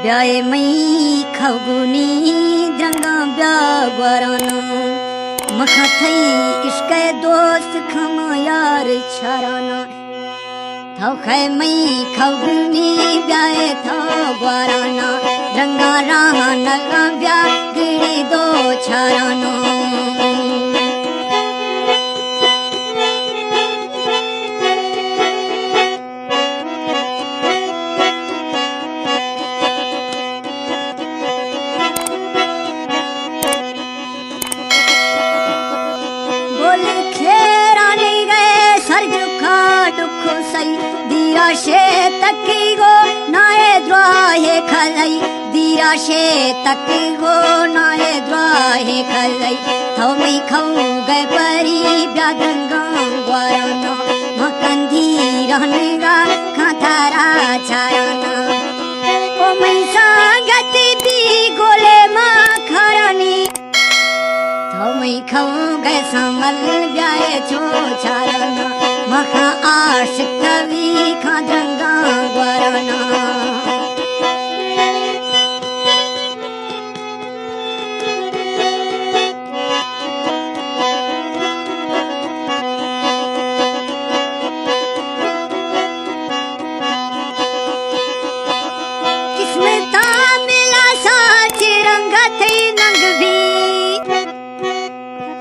ब्याए मई खगुनी द्रंगा ब्या ग्वाराना मखा थई इश्क दोस्त खम यार छाराना थाव खे मई खगुनी ब्याए था ग्वाराना द्रंगा राहा नगा ब्या गिड़ी दो छाराना दिराशे तकी गो नाए द्वाहे खलई दिराशे तकी गो नाए द्वाहे खलई थौ मई खाऊ गए परी ब्यादंगा ग्वाराना मकंदी रहनेगा खाथारा छाराना ओ मई संगत भी गोले मा खरानी थौ मई खाऊ गए समल ब्याए छो छाराना मखा आशिक कवि खा द्रंगा ग्वाराना किस्मत मिला साच रंगा थई नंग भी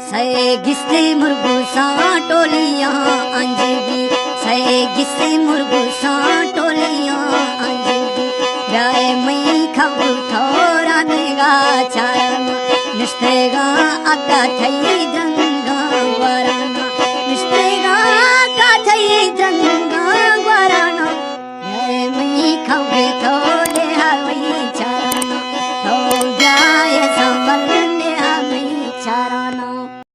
सए गिस्ते मुर्गू सा टोलियां अंज भी सए गिस्ते मुर्गू सा टोलियां अंज भी ब्याए मई खबु थोरा नेगा छाराना निश्तेगा अगा थई द्रंगा ग्वाराना निश्तेगा अगा थई द्रंगा ग्वाराना ब्याए मई खबु थोरा